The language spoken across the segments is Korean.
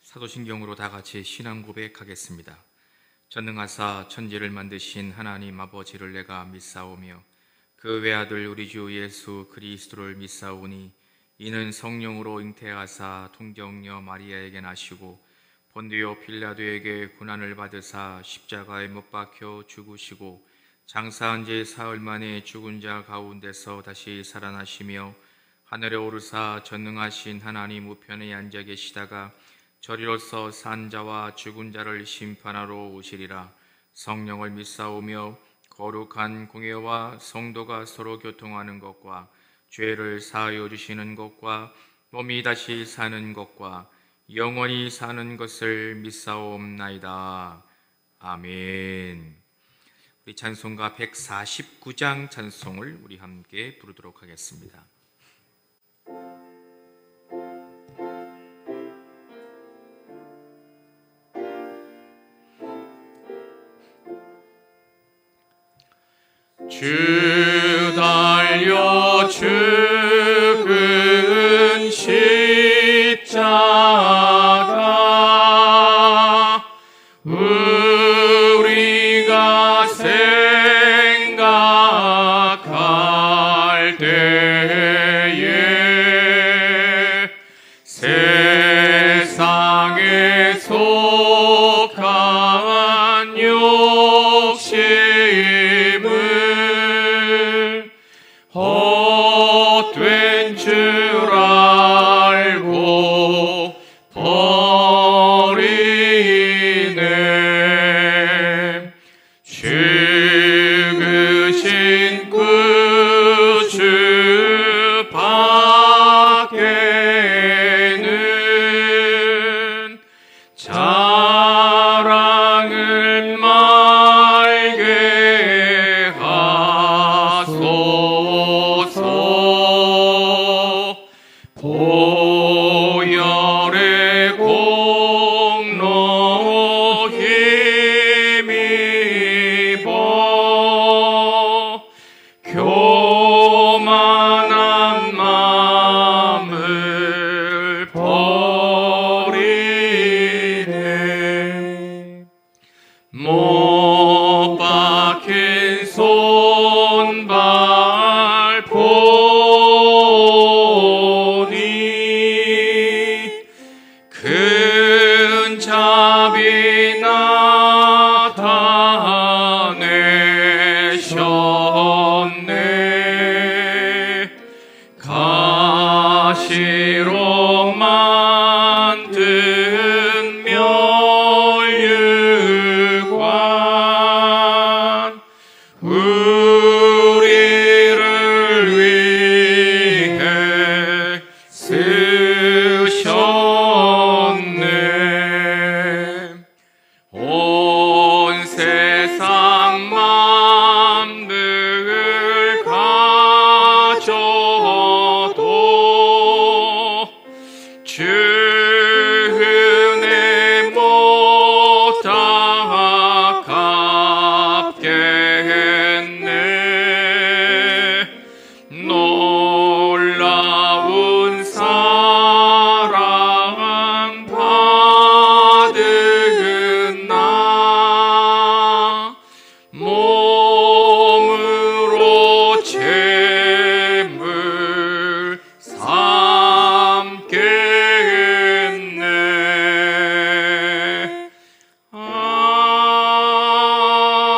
사도신경으로 다 같이 신앙 고백하겠습니다. 전능하사 천지를 만드신 하나님 아버지를 내가 믿사오며 그 외아들 우리 주 예수 그리스도를 믿사오니 이는 성령으로 잉태하사 통정녀 마리아에게 나시고 본디오 빌라도에게 고난을 받으사 십자가에 못 박혀 죽으시고 장사한 지 사흘 만에 죽은 자 가운데서 다시 살아나시며 하늘에 오르사 전능하신 하나님 우편에 앉아 계시다가 저리로서 산 자와 죽은 자를 심판하러 오시리라. 성령을 믿사오며 거룩한 공예와 성도가 서로 교통하는 것과 죄를 사하여 주시는 것과 몸이 다시 사는 것과 영원히 사는 것을 믿사옵나이다. 아멘. 우리 찬송가 149장 찬송을 우리 함께 부르도록 하겠습니다. 주 달려 죽은 십자가 우리가 생각할 때에 세상에 속한 욕심을 헛된 줄 알고 버리네. 죽으신 구주 밖에는 자랑을 말게 하소서. 보혈의 공로 힘입어 교만한 마음을 버리네. 못 박힌 손발 보니 큰 자비 나타내셨네. 가시로 만든 멸류관 우리를 위해 쓰셨네. 온 세상 만물 가져도 주 은혜 못 아깝겠네. 놀라운 사랑 받은 나 몸으로 죄물 삼겠네.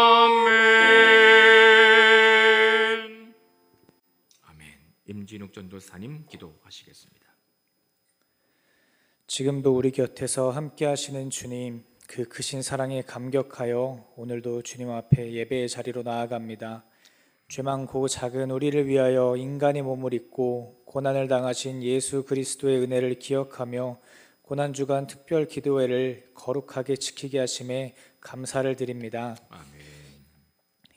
아멘. 아멘. 임진욱 전도사님 기도하시겠습니다. 지금도 우리 곁에서 함께 하시는 주님, 그 크신 사랑에 감격하여 오늘도 주님 앞에 예배의 자리로 나아갑니다. 죄 많고 작은 우리를 위하여 인간의 몸을 입고 고난을 당하신 예수 그리스도의 은혜를 기억하며 고난주간 특별 기도회를 거룩하게 지키게 하심에 감사를 드립니다. 아멘.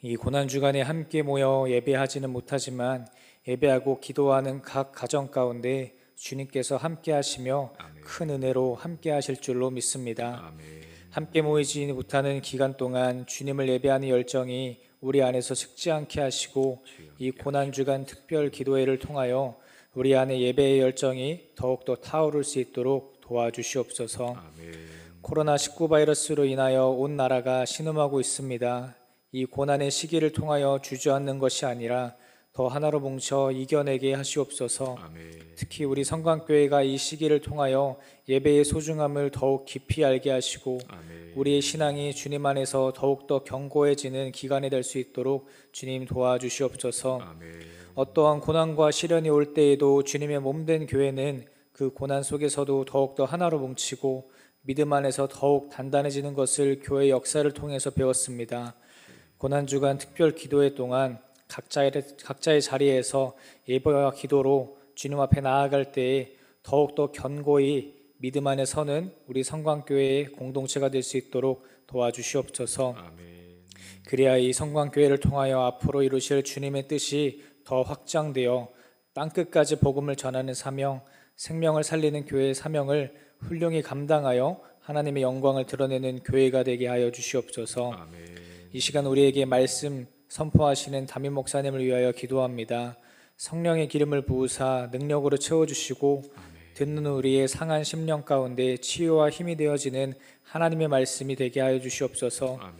이 고난주간에 함께 모여 예배하지는 못하지만 예배하고 기도하는 각 가정 가운데 주님께서 함께 하시며 아멘. 큰 은혜로 함께 하실 줄로 믿습니다. 아멘. 함께 모이지 못하는 기간 동안 주님을 예배하는 열정이 우리 안에서 식지 않게 하시고 이 고난주간 특별 기도회를 통하여 우리 안에 예배의 열정이 더욱더 타오를 수 있도록 도와주시옵소서. 아멘. 코로나19 바이러스로 인하여 온 나라가 신음하고 있습니다. 이 고난의 시기를 통하여 주저앉는 것이 아니라 더 하나로 뭉쳐 이겨내게 하시옵소서. 아멘. 특히 우리 성광교회가 이 시기를 통하여 예배의 소중함을 더욱 깊이 알게 하시고 아멘. 우리의 신앙이 주님 안에서 더욱더 견고해지는 기간이 될 수 있도록 주님 도와주시옵소서. 아멘. 어떠한 고난과 시련이 올 때에도 주님의 몸된 교회는 그 고난 속에서도 더욱더 하나로 뭉치고 믿음 안에서 더욱 단단해지는 것을 교회 역사를 통해서 배웠습니다. 고난주간 특별 기도회 동안 각자의 자리에서 예배와 기도로 주님 앞에 나아갈 때에 더욱더 견고히 믿음 안에 서는 우리 성광교회의 공동체가 될 수 있도록 도와주시옵소서. 아멘. 그래야 이 성광교회를 통하여 앞으로 이루실 주님의 뜻이 더 확장되어 땅끝까지 복음을 전하는 사명, 생명을 살리는 교회의 사명을 훌륭히 감당하여 하나님의 영광을 드러내는 교회가 되게 하여 주시옵소서. 아멘. 이 시간 우리에게 말씀 선포하시는 담임 목사님을 위하여 기도합니다. 성령의 기름을 부으사 능력으로 채워주시고 듣는 우리의 상한 심령 가운데 치유와 힘이 되어지는 하나님의 말씀이 되게 하여 주시옵소서. 아멘.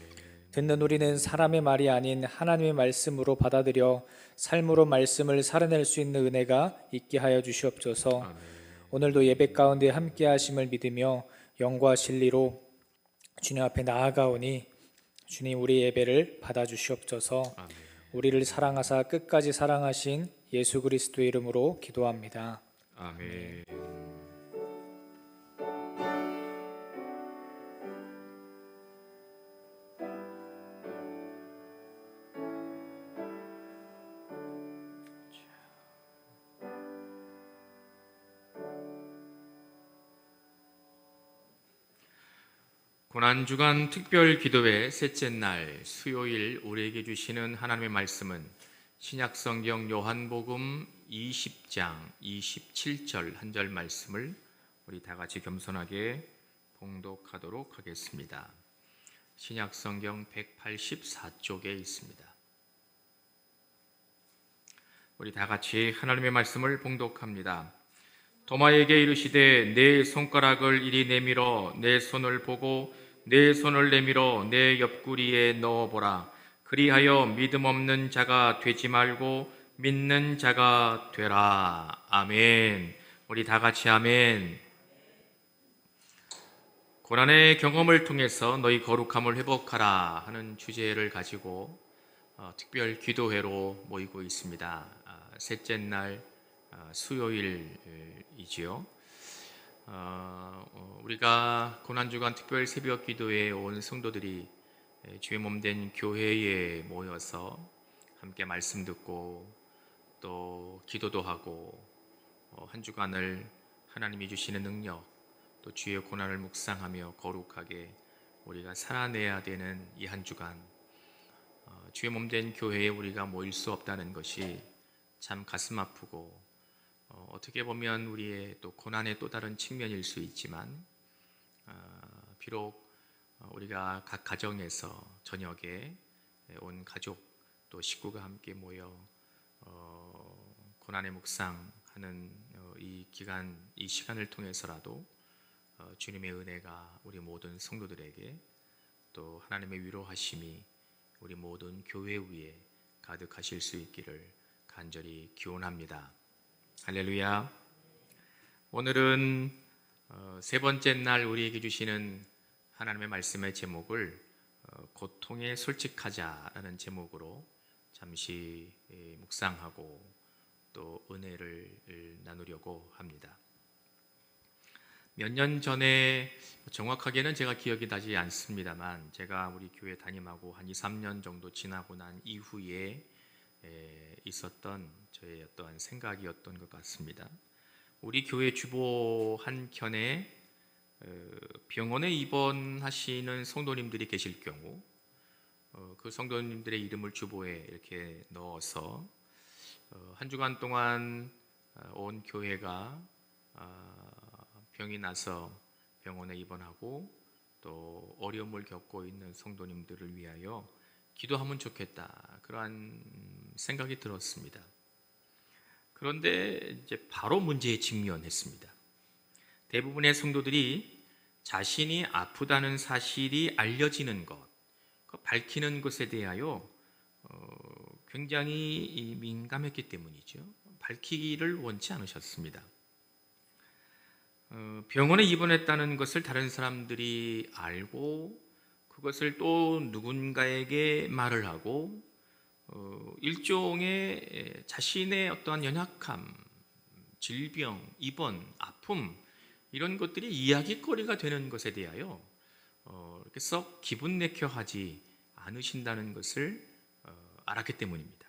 듣는 우리는 사람의 말이 아닌 하나님의 말씀으로 받아들여 삶으로 말씀을 살아낼 수 있는 은혜가 있게 하여 주시옵소서. 아멘. 오늘도 예배 가운데 함께 하심을 믿으며 영과 진리로 주님 앞에 나아가오니 주님 우리 예배를 받아주시옵소서. 아멘. 우리를 사랑하사 끝까지 사랑하신 예수 그리스도의 이름으로 기도합니다. 아멘. 고난주간 특별 기도회 셋째 날 수요일 우리에게 주시는 하나님의 말씀은 신약성경 요한복음 20장 27절 한 절 말씀을 우리 다 같이 겸손하게 봉독하도록 하겠습니다. 신약성경 184쪽에 있습니다. 우리 다 같이 하나님의 말씀을 봉독합니다. 도마에게 이르시되 내 손가락을 이리 내밀어 내 손을 보고 내 손을 내밀어 내 옆구리에 넣어보라. 그리하여 믿음 없는 자가 되지 말고 믿는 자가 되라. 아멘. 우리 다 같이 아멘. 고난의 경험을 통해서 너희 거룩함을 회복하라 하는 주제를 가지고 특별 기도회로 모이고 있습니다. 셋째 날 수요일이지요. 우리가 고난주간 특별 새벽 기도회에 온 성도들이 주의 몸된 교회에 모여서 함께 말씀 듣고 또 기도도 하고 한 주간을 하나님이 주시는 능력 또 주의 고난을 묵상하며 거룩하게 우리가 살아내야 되는 이 한 주간 주의 몸된 교회에 우리가 모일 수 없다는 것이 참 가슴 아프고 어떻게 보면 우리의 또 고난의 또 다른 측면일 수 있지만 비록 우리가 각 가정에서 저녁에 온 가족 또 식구가 함께 모여 고난의 묵상하는 이 기간 이 시간을 통해서라도 주님의 은혜가 우리 모든 성도들에게 또 하나님의 위로하심이 우리 모든 교회 위에 가득하실 수 있기를 간절히 기원합니다. 할렐루야. 오늘은 세 번째 날 우리에게 주시는 하나님의 말씀의 제목을 고통에 솔직하자라는 제목으로 잠시 묵상하고 또 은혜를 나누려고 합니다. 몇 년 전에 정확하게는 제가 기억이 나지 않습니다만 제가 우리 교회 담임하고 한 2, 3년 정도 지나고 난 이후에 있었던 저의 어떠한 생각이었던 것 같습니다. 우리 교회 주보 한 켠에 병원에 입원하시는 성도님들이 계실 경우 그 성도님들의 이름을 주보에 이렇게 넣어서 한 주간 동안 온 교회가 병이 나서 병원에 입원하고 또 어려움을 겪고 있는 성도님들을 위하여 기도하면 좋겠다 그러한 생각이 들었습니다. 그런데 이제 바로 문제에 직면했습니다. 대부분의 성도들이 자신이 아프다는 사실이 알려지는 것, 밝히는 것에 대하여 굉장히 민감했기 때문이죠. 밝히기를 원치 않으셨습니다. 병원에 입원했다는 것을 다른 사람들이 알고 그것을 또 누군가에게 말을 하고 일종의 자신의 어떠한 연약함, 질병, 입원, 아픔 이런 것들이 이야기거리가 되는 것에 대하여 이렇게 썩 기분 내켜 하지 않으신다는 것을 알았기 때문입니다.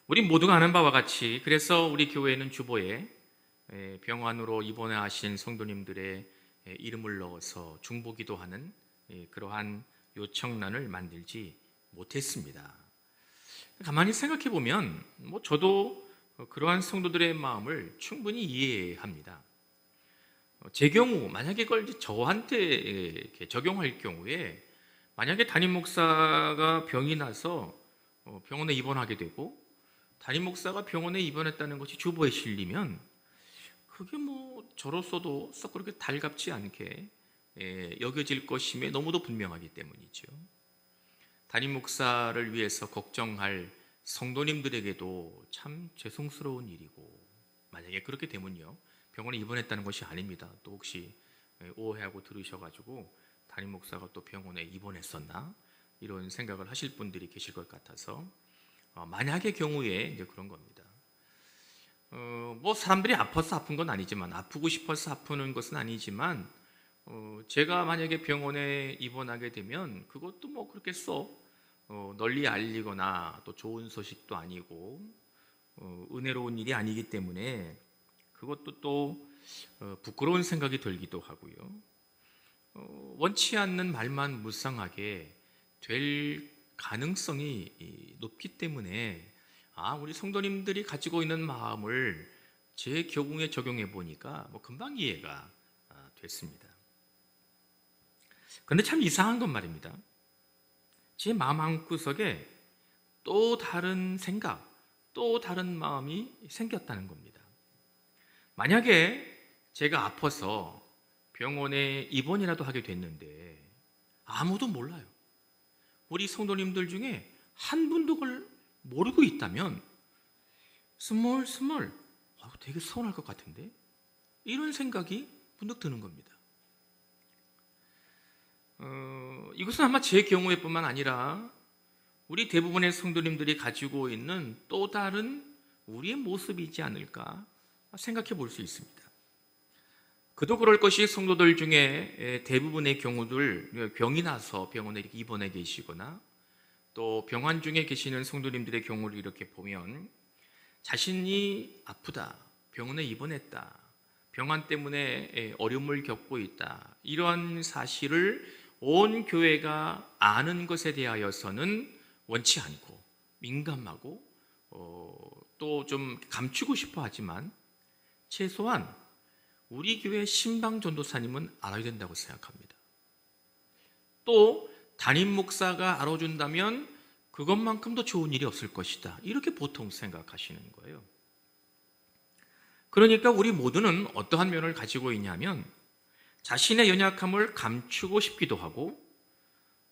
우리 모두가 아는 바와 같이 그래서 우리 교회는 주보에 병원으로 입원하신 성도님들의 이름을 넣어서 중보기도하는 그러한 요청란을 만들지 못했습니다. 가만히 생각해 보면 저도 그러한 성도들의 마음을 충분히 이해합니다. 제 경우 만약에 그걸 저한테 이렇게 적용할 경우에 만약에 담임 목사가 병이 나서 병원에 입원하게 되고 담임 목사가 병원에 입원했다는 것이 주보에 실리면 그게 저로서도 썩 그렇게 달갑지 않게 여겨질 것임에 너무도 분명하기 때문이죠. 담임 목사를 위해서 걱정할 성도님들에게도 참 죄송스러운 일이고 만약에 그렇게 되면요 병원에 입원했다는 것이 아닙니다. 또 혹시 오해하고 들으셔가지고 담임 목사가 또 병원에 입원했었나 이런 생각을 하실 분들이 계실 것 같아서 만약의 경우에 이제 그런 겁니다. 사람들이 아파서 아픈 건 아니지만 아프고 싶어서 아프는 것은 아니지만 제가 만약에 병원에 입원하게 되면 그것도 그렇게 쏙 널리 알리거나 또 좋은 소식도 아니고 은혜로운 일이 아니기 때문에 그것도 또 부끄러운 생각이 들기도 하고요. 원치 않는 말만 무쌍하게 될 가능성이 높기 때문에 우리 성도님들이 가지고 있는 마음을 제 경우에 적용해 보니까 금방 이해가 됐습니다. 그런데 참 이상한 건 말입니다. 제 마음 한구석에 또 다른 생각, 또 다른 마음이 생겼다는 겁니다. 만약에 제가 아파서 병원에 입원이라도 하게 됐는데 아무도 몰라요. 우리 성도님들 중에 한 분도 그걸 모르고 있다면 스멀스멀 되게 서운할 것 같은데 이런 생각이 문득 드는 겁니다. 이것은 아마 제 경우에 뿐만 아니라 우리 대부분의 성도님들이 가지고 있는 또 다른 우리의 모습이지 않을까 생각해 볼 수 있습니다. 그도 그럴 것이 성도들 중에 대부분의 경우들 병이 나서 병원에 이렇게 입원해 계시거나 또 병환 중에 계시는 성도님들의 경우를 이렇게 보면 자신이 아프다, 병원에 입원했다, 병환 때문에 어려움을 겪고 있다 이러한 사실을 온 교회가 아는 것에 대하여서는 원치 않고 민감하고 또 좀 감추고 싶어 하지만 최소한 우리 교회 신방 전도사님은 알아야 된다고 생각합니다. 또 담임 목사가 알아준다면 그것만큼 더 좋은 일이 없을 것이다 이렇게 보통 생각하시는 거예요. 그러니까 우리 모두는 어떠한 면을 가지고 있냐면 자신의 연약함을 감추고 싶기도 하고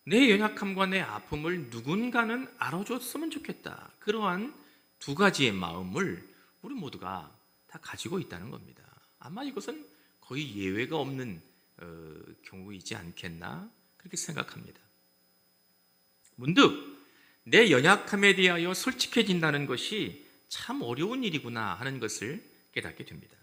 내 연약함과 내 아픔을 누군가는 알아줬으면 좋겠다 그러한 두 가지의 마음을 우리 모두가 다 가지고 있다는 겁니다. 아마 이것은 거의 예외가 없는 경우이지 않겠나 그렇게 생각합니다. 문득 내 연약함에 대하여 솔직해진다는 것이 참 어려운 일이구나 하는 것을 깨닫게 됩니다.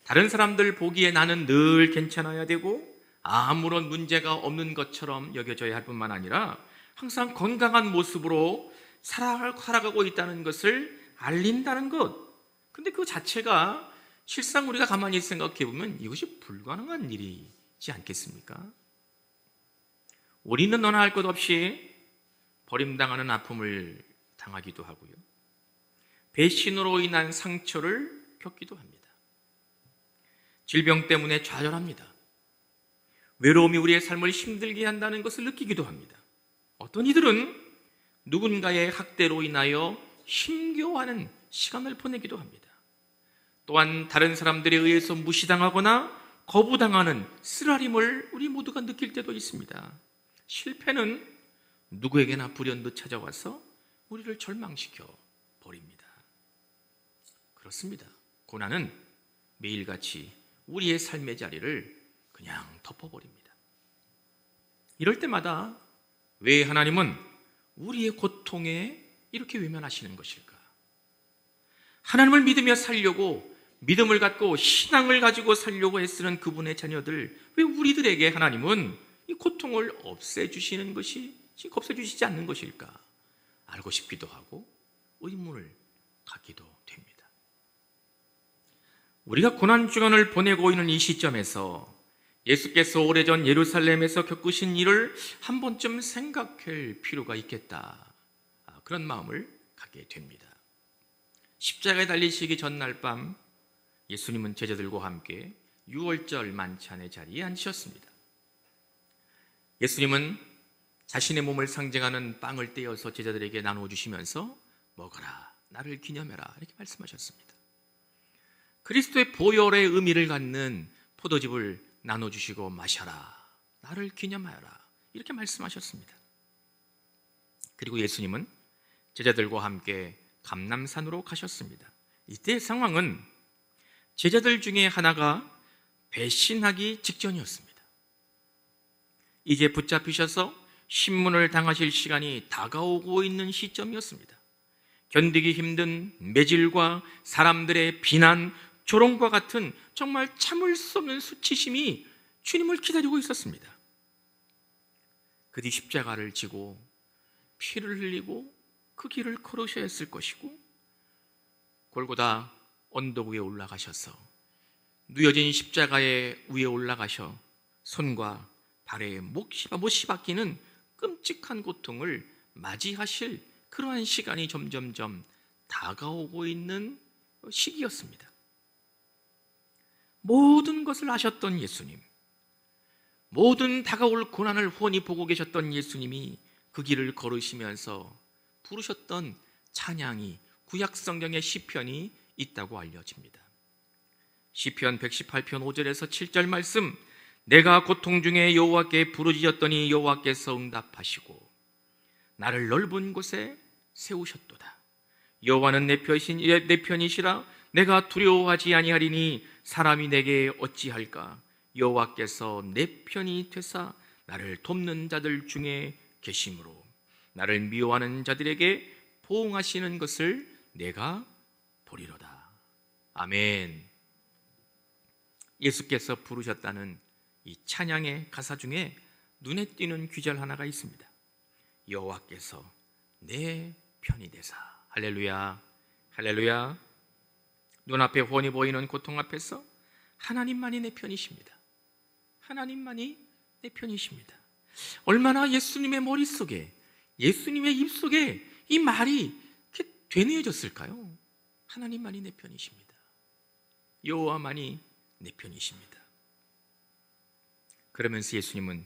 다른 사람들 보기에 나는 늘 괜찮아야 되고 아무런 문제가 없는 것처럼 여겨져야 할 뿐만 아니라 항상 건강한 모습으로 살아가고 있다는 것을 알린다는 것. 근데 그 자체가 실상 우리가 가만히 생각해 보면 이것이 불가능한 일이지 않겠습니까? 우리는 너나 할 것 없이 버림당하는 아픔을 당하기도 하고요. 배신으로 인한 상처를 겪기도 합니다. 질병 때문에 좌절합니다. 외로움이 우리의 삶을 힘들게 한다는 것을 느끼기도 합니다. 어떤 이들은 누군가의 학대로 인하여 힘겨워하는 시간을 보내기도 합니다. 또한 다른 사람들에 의해서 무시당하거나 거부당하는 쓰라림을 우리 모두가 느낄 때도 있습니다. 실패는 누구에게나 불현듯 찾아와서 우리를 절망시켜 버립니다. 그렇습니다. 고난은 매일같이 우리의 삶의 자리를 그냥 덮어버립니다. 이럴 때마다 왜 하나님은 우리의 고통에 이렇게 외면하시는 것일까? 하나님을 믿으며 살려고, 믿음을 갖고 신앙을 가지고 살려고 애쓰는 그분의 자녀들, 왜 우리들에게 하나님은 이 고통을 없애주시지 않는 것일까? 알고 싶기도 하고 의문을 갖기도 됩니다. 우리가 고난 주간을 보내고 있는 이 시점에서 예수께서 오래전 예루살렘에서 겪으신 일을 한 번쯤 생각할 필요가 있겠다, 그런 마음을 갖게 됩니다. 십자가에 달리시기 전날 밤 예수님은 제자들과 함께 유월절 만찬의 자리에 앉으셨습니다. 예수님은 자신의 몸을 상징하는 빵을 떼어서 제자들에게 나누어 주시면서 먹어라, 나를 기념해라, 이렇게 말씀하셨습니다. 그리스도의 보혈의 의미를 갖는 포도즙을 나눠주시고 마셔라, 나를 기념하여라, 이렇게 말씀하셨습니다. 그리고 예수님은 제자들과 함께 감람산으로 가셨습니다. 이때의 상황은 제자들 중에 하나가 배신하기 직전이었습니다. 이제 붙잡히셔서 신문을 당하실 시간이 다가오고 있는 시점이었습니다. 견디기 힘든 매질과 사람들의 비난, 조롱과 같은 정말 참을 수 없는 수치심이 주님을 기다리고 있었습니다. 그 뒤 십자가를 지고 피를 흘리고 그 길을 걸으셔야 했을 것이고, 골고다 언덕 위에 올라가셔서 누여진 십자가의 위에 올라가셔 손과 발에 못이 박히는 끔찍한 고통을 맞이하실 그러한 시간이 점점점 다가오고 있는 시기였습니다. 모든 것을 아셨던 예수님, 모든 다가올 고난을 훤히 보고 계셨던 예수님이 그 길을 걸으시면서 부르셨던 찬양이, 구약 성경의 시편이 있다고 알려집니다. 시편 118편 5절에서 7절 말씀, 내가 고통 중에 여호와께 부르짖었더니 여호와께서 응답하시고 나를 넓은 곳에 세우셨도다. 여호와는 내 편이시라. 내가 두려워하지 아니하리니 사람이 내게 어찌할까? 여호와께서 내 편이 되사 나를 돕는 자들 중에 계심으로 나를 미워하는 자들에게 보응하시는 것을 내가 보리로다. 아멘. 예수께서 부르셨다는 이 찬양의 가사 중에 눈에 띄는 귀절 하나가 있습니다. 여호와께서 내 편이 되사. 할렐루야, 할렐루야. 눈앞에 훤히 보이는 고통 앞에서 하나님만이 내 편이십니다. 하나님만이 내 편이십니다. 얼마나 예수님의 머릿속에, 예수님의 입속에 이 말이 이렇게 되뇌어졌을까요? 하나님만이 내 편이십니다. 여호와만이 내 편이십니다. 그러면서 예수님은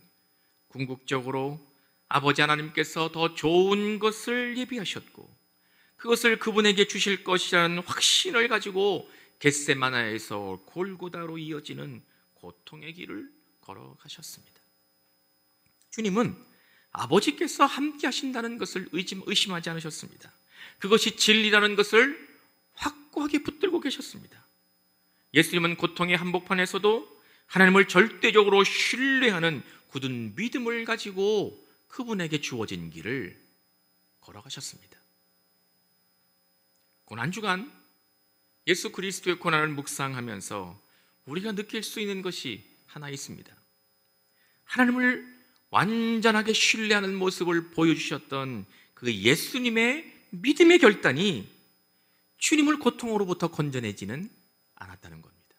궁극적으로 아버지 하나님께서 더 좋은 것을 예비하셨고 그것을 그분에게 주실 것이라는 확신을 가지고 겟세마나에서 골고다로 이어지는 고통의 길을 걸어가셨습니다. 주님은 아버지께서 함께 하신다는 것을 의심하지 않으셨습니다. 그것이 진리라는 것을 확고하게 붙들고 계셨습니다. 예수님은 고통의 한복판에서도 하나님을 절대적으로 신뢰하는 굳은 믿음을 가지고 그분에게 주어진 길을 걸어가셨습니다. 고난주간 예수 그리스도의 고난을 묵상하면서 우리가 느낄 수 있는 것이 하나 있습니다. 하나님을 완전하게 신뢰하는 모습을 보여주셨던 그 예수님의 믿음의 결단이 주님을 고통으로부터 건져내지는 않았다는 겁니다.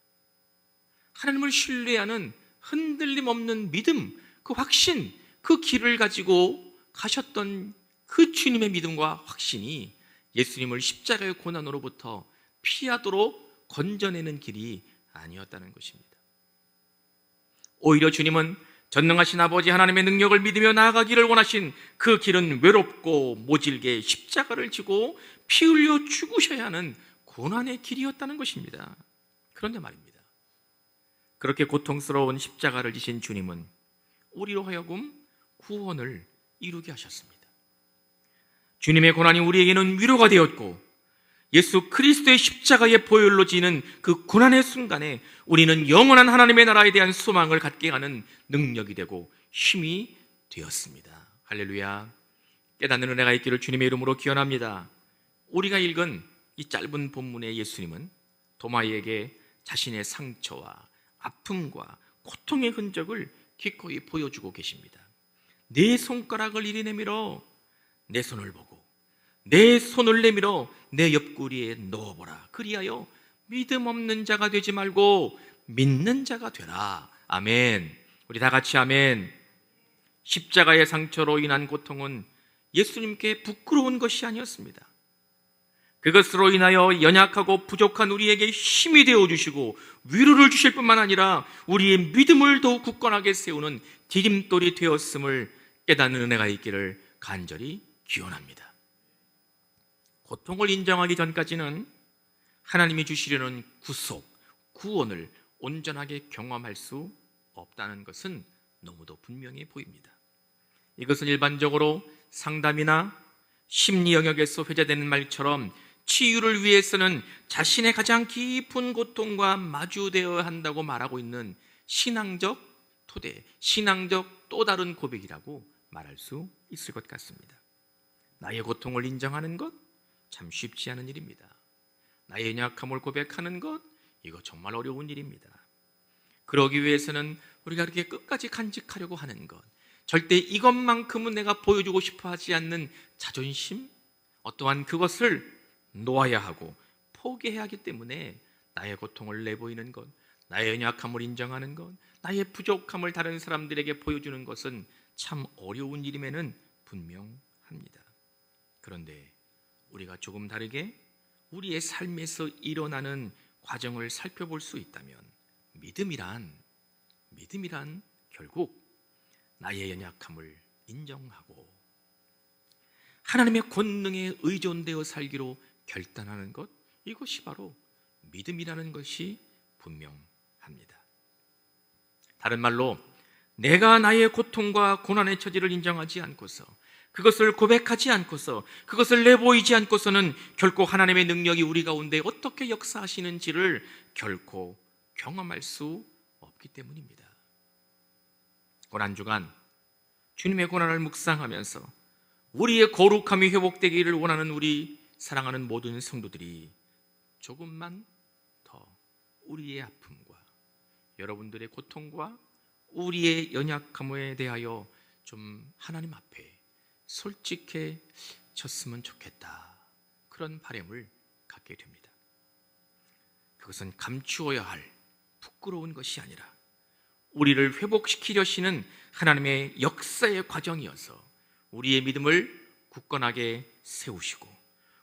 하나님을 신뢰하는 흔들림 없는 믿음, 그 확신, 그 길을 가지고 가셨던 그 주님의 믿음과 확신이 예수님을 십자가의 고난으로부터 피하도록 건져내는 길이 아니었다는 것입니다. 오히려 주님은 전능하신 아버지 하나님의 능력을 믿으며 나아가기를 원하신 그 길은 외롭고 모질게 십자가를 지고 피 흘려 죽으셔야 하는 고난의 길이었다는 것입니다. 그런데 말입니다, 그렇게 고통스러운 십자가를 지신 주님은 우리로 하여금 구원을 이루게 하셨습니다. 주님의 고난이 우리에게는 위로가 되었고, 예수 그리스도의 십자가의 보혈로 지는 그 고난의 순간에 우리는 영원한 하나님의 나라에 대한 소망을 갖게 하는 능력이 되고 힘이 되었습니다. 할렐루야. 깨닫는 은혜가 있기를 주님의 이름으로 기원합니다. 우리가 읽은 이 짧은 본문의 예수님은 도마에게 자신의 상처와 아픔과 고통의 흔적을 기꺼이 보여주고 계십니다. 내 손가락을 이리 내밀어 내 손을 보고 내 손을 내밀어 내 옆구리에 넣어보라. 그리하여 믿음 없는 자가 되지 말고 믿는 자가 되라. 아멘. 우리 다 같이 아멘. 십자가의 상처로 인한 고통은 예수님께 부끄러운 것이 아니었습니다. 그것으로 인하여 연약하고 부족한 우리에게 힘이 되어주시고 위로를 주실 뿐만 아니라 우리의 믿음을 더욱 굳건하게 세우는 디딤돌이 되었음을 깨닫는 은혜가 있기를 간절히 기원합니다. 고통을 인정하기 전까지는 하나님이 주시려는 구속, 구원을 온전하게 경험할 수 없다는 것은 너무도 분명해 보입니다. 이것은 일반적으로 상담이나 심리 영역에서 회자되는 말처럼 치유를 위해서는 자신의 가장 깊은 고통과 마주되어야 한다고 말하고 있는 신앙적 토대, 신앙적 또 다른 고백이라고 말할 수 있을 것 같습니다. 나의 고통을 인정하는 것 참 쉽지 않은 일입니다. 나의 연약함을 고백하는 것, 이거 정말 어려운 일입니다. 그러기 위해서는 우리가 그렇게 끝까지 간직하려고 하는 것, 절대 이것만큼은 내가 보여주고 싶어 하지 않는 자존심, 어떠한 그것을 놓아야 하고 포기해야 하기 때문에 나의 고통을 내보이는 것, 나의 연약함을 인정하는 것, 나의 부족함을 다른 사람들에게 보여주는 것은 참 어려운 일임에는 분명합니다. 그런데 우리가 조금 다르게 우리의 삶에서 일어나는 과정을 살펴볼 수 있다면 믿음이란 결국 나의 연약함을 인정하고 하나님의 권능에 의존되어 살기로 결단하는 것, 이것이 바로 믿음이라는 것이 분명합니다. 다른 말로 내가 나의 고통과 고난의 처지를 인정하지 않고서 그것을 고백하지 않고서 그것을 내보이지 않고서는 결코 하나님의 능력이 우리 가운데 어떻게 역사하시는지를 결코 경험할 수 없기 때문입니다. 고난주간 주님의 고난을 묵상하면서 우리의 거룩함이 회복되기를 원하는 우리 사랑하는 모든 성도들이 조금만 더 우리의 아픔과 여러분들의 고통과 우리의 연약함에 대하여 좀 하나님 앞에 솔직해졌으면 좋겠다, 그런 바람을 갖게 됩니다. 그것은 감추어야 할 부끄러운 것이 아니라 우리를 회복시키려시는 하나님의 역사의 과정이어서 우리의 믿음을 굳건하게 세우시고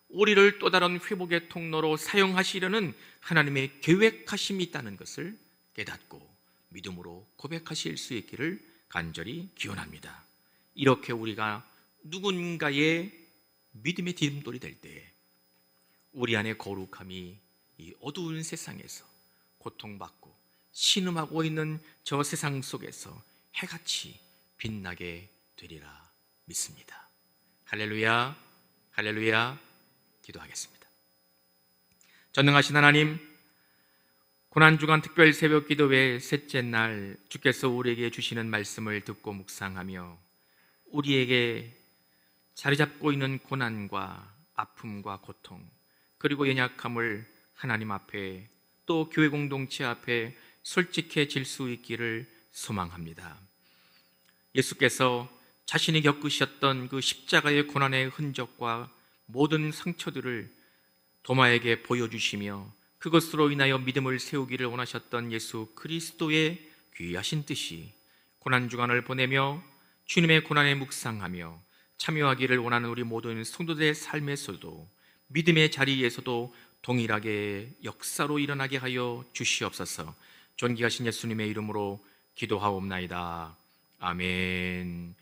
우리를 또 다른 회복의 통로로 사용하시려는 하나님의 계획하심이 있다는 것을 깨닫고 믿음으로 고백하실 수 있기를 간절히 기원합니다. 이렇게 우리가 누군가의 믿음의 디딤돌이 될 때 우리 안에 거룩함이 이 어두운 세상에서 고통받고 신음하고 있는 저 세상 속에서 해같이 빛나게 되리라 믿습니다. 할렐루야, 할렐루야. 기도하겠습니다. 전능하신 하나님, 고난주간 특별 새벽 기도회 셋째 날 주께서 우리에게 주시는 말씀을 듣고 묵상하며 우리에게 자리 잡고 있는 고난과 아픔과 고통, 그리고 연약함을 하나님 앞에 또 교회 공동체 앞에 솔직해질 수 있기를 소망합니다. 예수께서 자신이 겪으셨던 그 십자가의 고난의 흔적과 모든 상처들을 도마에게 보여주시며 그것으로 인하여 믿음을 세우기를 원하셨던 예수 그리스도의 귀하신 뜻이 고난주간을 보내며 주님의 고난에 묵상하며 참여하기를 원하는 우리 모든 성도들의 삶에서도 믿음의 자리에서도 동일하게 역사로 일어나게 하여 주시옵소서. 존귀하신 예수님의 이름으로 기도하옵나이다. 아멘.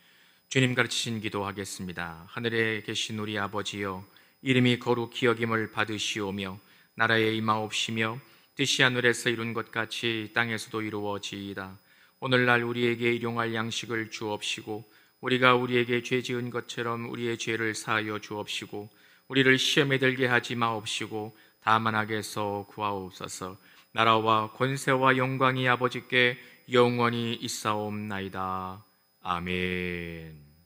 주님 가르치신 기도하겠습니다. 하늘에 계신 우리 아버지여, 이름이 거룩히 여김을 받으시오며 나라에 임하옵시며 뜻이 하늘에서 이룬 것 같이 땅에서도 이루어지이다. 오늘날 우리에게 일용할 양식을 주옵시고 우리가 우리에게 죄 지은 것처럼 우리의 죄를 사하여 주옵시고 우리를 시험에 들게 하지 마옵시고 다만 악에서 구하옵소서. 나라와 권세와 영광이 아버지께 영원히 있사옵나이다. 아멘.